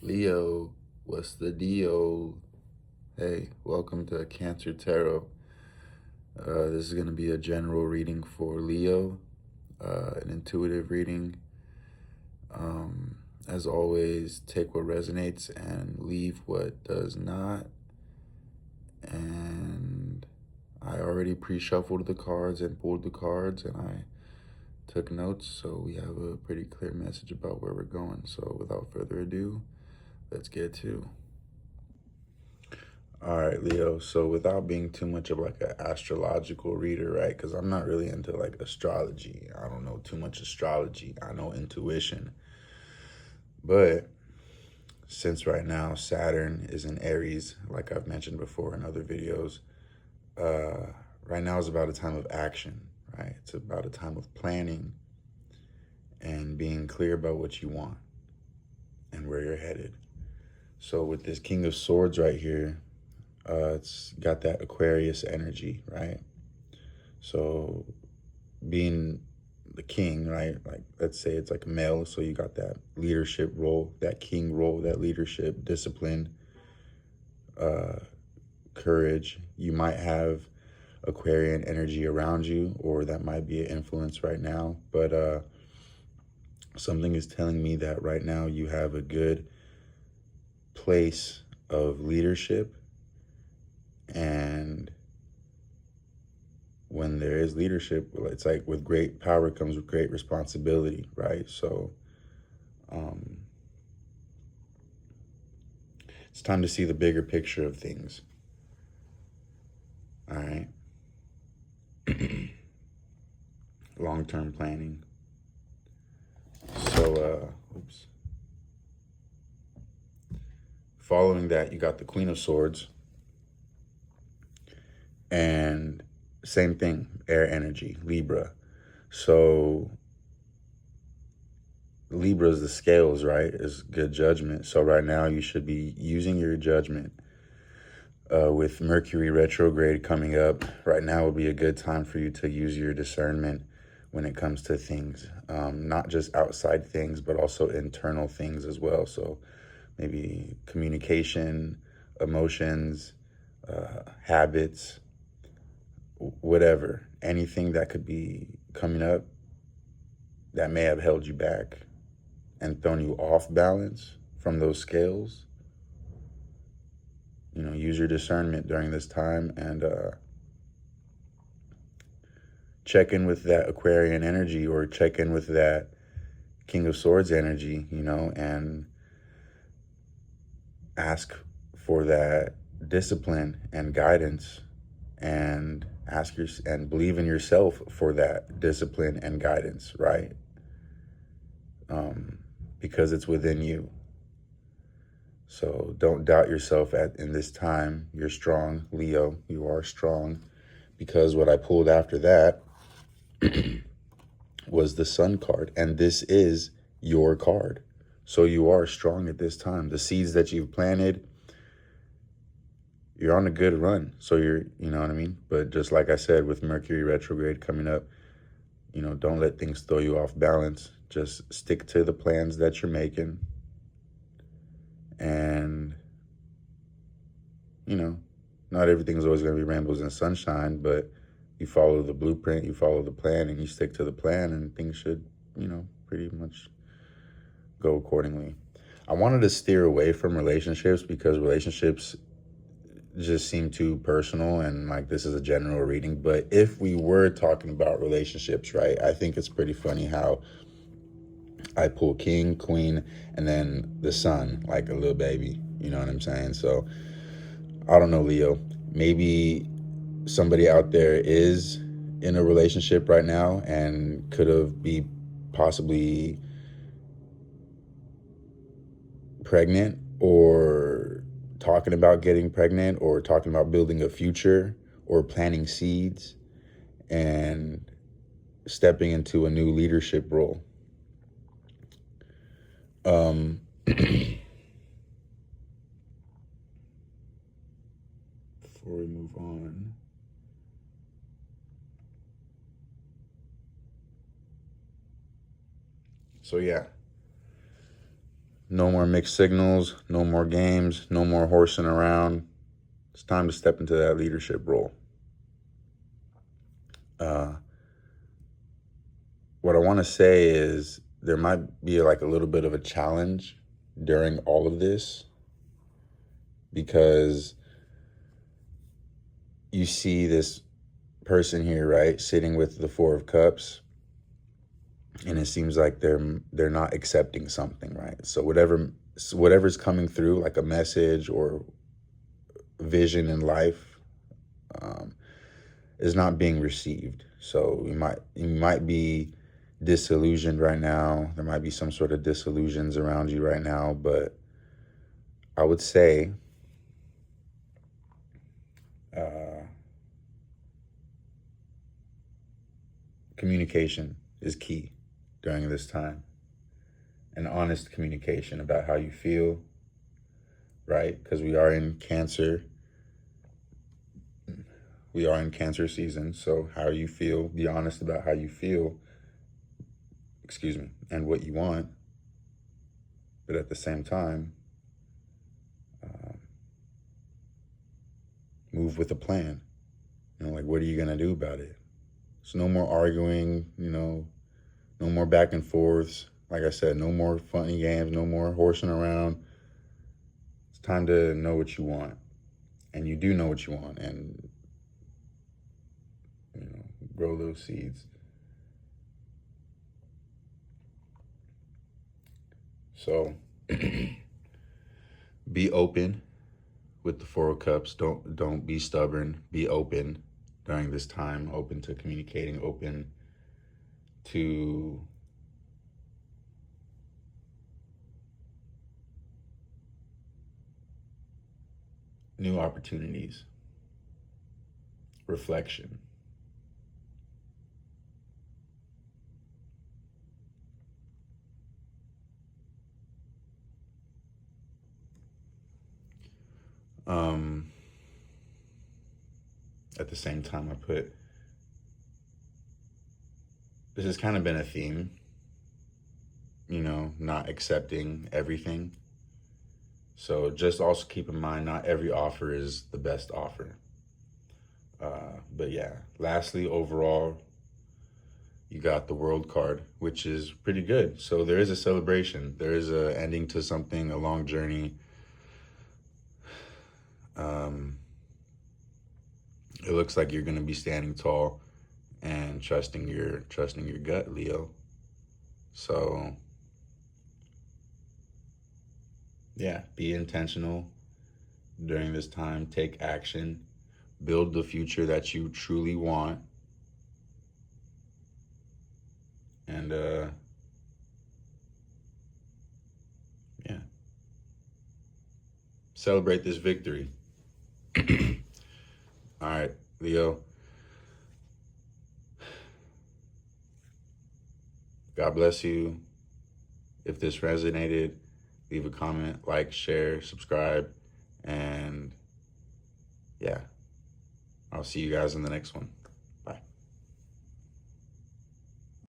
Leo, what's the deal? Hey, welcome to Cancer Tarot. This is going to be a general reading for Leo, an intuitive reading. As always, take what resonates and leave what does not. And I already pre-shuffled the cards and pulled the cards, and I took notes, so we have a pretty clear message about where we're going. So without further ado, let's get to. All right, Leo. So without being too much of like an astrological reader, right? Because I'm not really into like astrology. I don't know too much astrology. I know intuition. But since right now Saturn is in Aries, like I've mentioned before in other videos, right now is about a time of action, right? It's about a time of planning and being clear about what you want and where you're headed. So with this King of Swords right here, it's got that Aquarius energy, right? So being the king, right? Like, let's say it's like a male, so you got that leadership role, that king role, that leadership, discipline, courage. You might have Aquarian energy around you, or that might be an influence right now. But something is telling me that right now you have a good place of leadership, and when there is leadership, it's like with great power comes with great responsibility, right? So it's time to see the bigger picture of things. All right. Long-term planning. So, oops. Following that, you got the Queen of Swords, and same thing, air energy, Libra. So Libra is the scales, right? Is good judgment. So right now you should be using your judgment. With Mercury retrograde coming up, right now would be a good time for you to use your discernment when it comes to things, not just outside things, but also internal things as well. So maybe communication, emotions, habits, whatever, anything that could be coming up that may have held you back and thrown you off balance from those scales. You know, use your discernment during this time and check in with that Aquarian energy, or check in with that King of Swords energy, you know, and ask for that discipline and guidance, and and believe in yourself for that discipline and guidance, right? Because it's within you. So don't doubt yourself in this time. You're strong, Leo. You are strong, because what I pulled after that was the Sun card, and this is your card. So you are strong at this time. The seeds that you've planted, you're on a good run. So you know what I mean? But just like I said, with Mercury retrograde coming up, you know, don't let things throw you off balance. Just stick to the plans that you're making. And, you know, not everything's always going to be rainbows and sunshine, but you follow the blueprint, you follow the plan, and you stick to the plan, and things should, you know, pretty much go accordingly. I wanted to steer away from relationships because relationships just seem too personal, and like this is a general reading. But if we were talking about relationships, right, I think it's pretty funny how I pull king, queen, and then the sun, like a little baby. You know what I'm saying? So I don't know, Leo. Maybe somebody out there is in a relationship right now and could have be possibly pregnant, or talking about getting pregnant, or talking about building a future, or planting seeds and stepping into a new leadership role. Before we move on, so yeah, No more mixed signals, no more games, no more horsing around. It's time to step into that leadership role. What I want to say is there might be like a little bit of a challenge during all of this, because you see this person here, right, sitting with the Four of Cups, and it seems like they're not accepting something, right? So whatever's coming through, like a message or vision in life, is not being received. So you might be disillusioned right now. There might be some sort of disillusions around you right now, but I would say communication is key during this time. An honest communication about how you feel, right? Because we are in Cancer. We are in Cancer season. So how you feel, be honest about how you feel, excuse me, and what you want. But at the same time, move with a plan. Like, what are you going to do about it? So no more arguing, no more back and forths. Like I said, no more funny games, no more horsing around. It's time to know what you want. And you do know what you want, and grow those seeds. So be open with the Four of Cups. Don't be stubborn. Be open during this time. Open to communicating. Open to new opportunities. Reflection. At the same time, this has kind of been a theme, not accepting everything. So just also keep in mind, not every offer is the best offer. But yeah, lastly, overall, you got the World card, which is pretty good. So there is a celebration. There is a ending to something, a long journey. It looks like you're going to be standing tall and trusting your gut, Leo. So yeah, be intentional during this time. Take action. Build the future that you truly want. And yeah, celebrate this victory. All right, Leo. God bless you. If this resonated, leave a comment, like, share, subscribe, and yeah, I'll see you guys in the next one.